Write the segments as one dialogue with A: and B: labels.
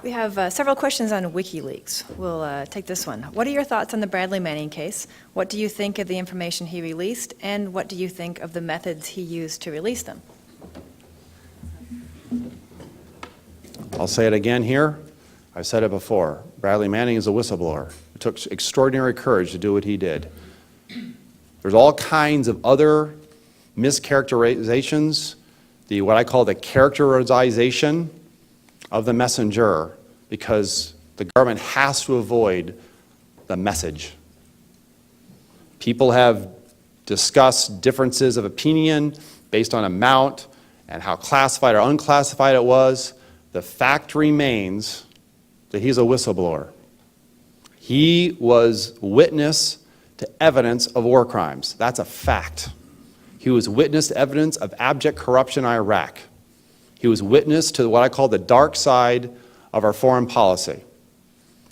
A: We have several questions on WikiLeaks. We'll take this one. What are your thoughts on the Bradley Manning case? What do you think of the information he released, and what do you think of the methods he used to release them?
B: I'll say it again here. I've said it before. Bradley Manning is a whistleblower. It took extraordinary courage to do what he did. There's all kinds of other mischaracterizations, what I call the characterization of the messenger, because the government has to avoid the message. People have discussed differences of opinion based on amount and how classified or unclassified it was. The fact remains that he's a whistleblower. He was witness to evidence of war crimes. That's a fact. He was witness to evidence of abject corruption in Iraq. He was witness to what I call the dark side of our foreign policy.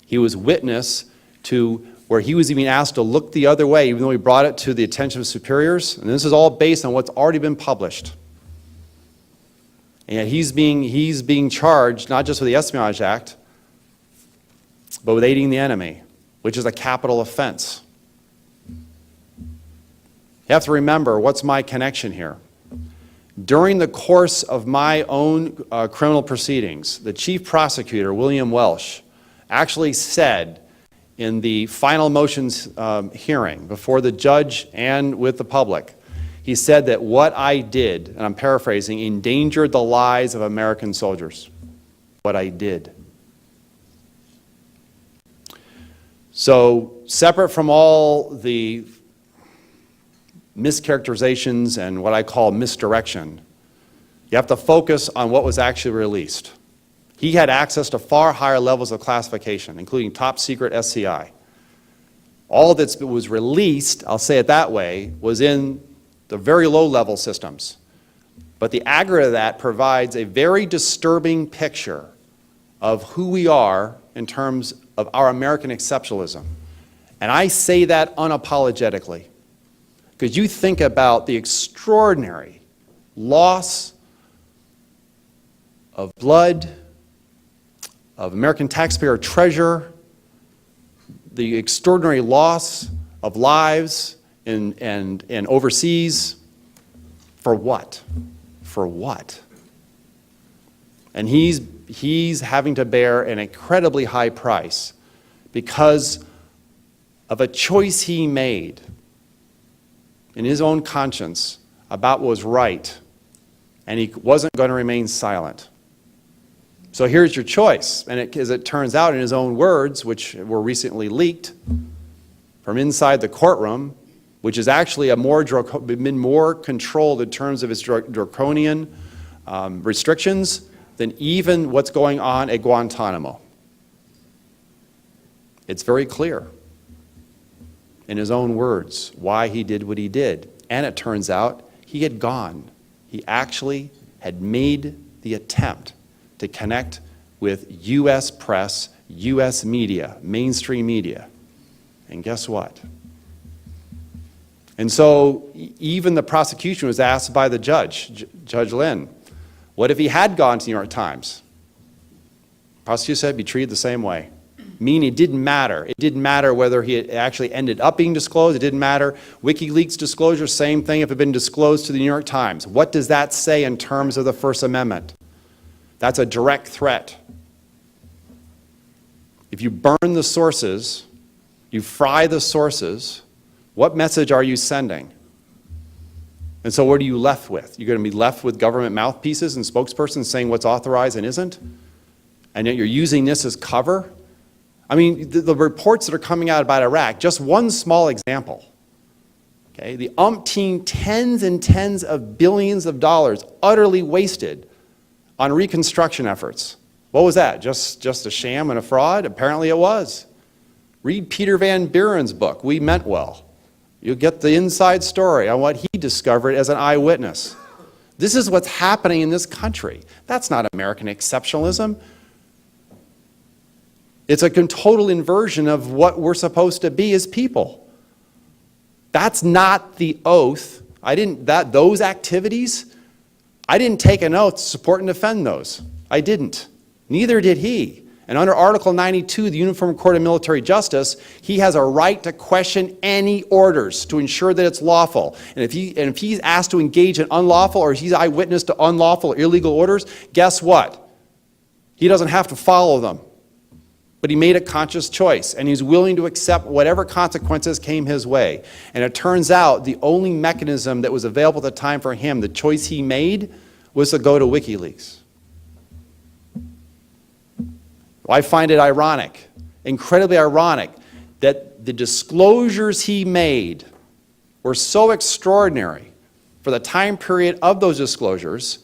B: He was witness to where he was even asked to look the other way, even though he brought it to the attention of superiors. And this is all based on what's already been published. And he's being charged not just with the Espionage Act, but with aiding the enemy, which is a capital offense. You have to remember, what's my connection here? During the course of my own criminal proceedings, the chief prosecutor, William Welsh, actually said in the final motions hearing before the judge and with the public, he said that what I did, and I'm paraphrasing, endangered the lives of American soldiers. What I did. So, separate from all the mischaracterizations and what I call misdirection, you have to focus on what was actually released. He had access to far higher levels of classification, including top secret SCI. All that was released, I'll say it that way, was in the very low level systems. But the aggregate of that provides a very disturbing picture of who we are in terms of our American exceptionalism. And I say that unapologetically. Because you think about the extraordinary loss of blood, of American taxpayer treasure, the extraordinary loss of lives and overseas. For what? For what? And he's having to bear an incredibly high price because of a choice he made in his own conscience about what was right, and he wasn't going to remain silent. So here's your choice, and as it turns out, in his own words, which were recently leaked from inside the courtroom, which is actually been more controlled in terms of its draconian restrictions than even what's going on at Guantanamo. It's very clear in his own words why he did what he did. And it turns out he had gone. He actually had made the attempt to connect with U.S. press, U.S. media, mainstream media. And guess what? And so even the prosecution was asked by the judge, Judge Lynn, what if he had gone to the New York Times? The prosecutor said he'd be treated the same way. Meaning it didn't matter. It didn't matter whether he had actually ended up being disclosed. It didn't matter. WikiLeaks disclosure, same thing if it had been disclosed to the New York Times. What does that say in terms of the First Amendment? That's a direct threat. If you burn the sources, you fry the sources, what message are you sending? And so what are you left with? You're going to be left with government mouthpieces and spokespersons saying what's authorized and isn't? And yet you're using this as cover? I mean, the reports that are coming out about Iraq, just one small example, okay, the umpteen tens and tens of billions of dollars utterly wasted on reconstruction efforts. What was that? Just a sham and a fraud? Apparently it was. Read Peter Van Buren's book, We Meant Well. You'll get the inside story on what he discovered as an eyewitness. This is what's happening in this country. That's not American exceptionalism. It's a total inversion of what we're supposed to be as people. That's not the oath. Those activities, I didn't take an oath to support and defend those. I didn't. Neither did he. And under Article 92 of the Uniform Court of Military Justice, he has a right to question any orders to ensure that it's lawful. And if he's asked to engage in unlawful, or he's eyewitness to unlawful or illegal orders, guess what? He doesn't have to follow them. But he made a conscious choice, and he's willing to accept whatever consequences came his way. And it turns out the only mechanism that was available at the time for him, the choice he made, was to go to WikiLeaks. I find it ironic, incredibly ironic, that the disclosures he made were so extraordinary for the time period of those disclosures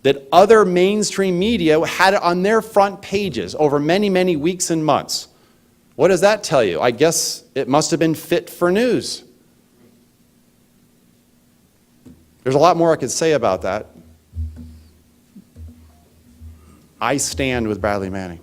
B: that other mainstream media had it on their front pages over many, many weeks and months. What does that tell you? I guess it must have been fit for news. There's a lot more I could say about that. I stand with Bradley Manning.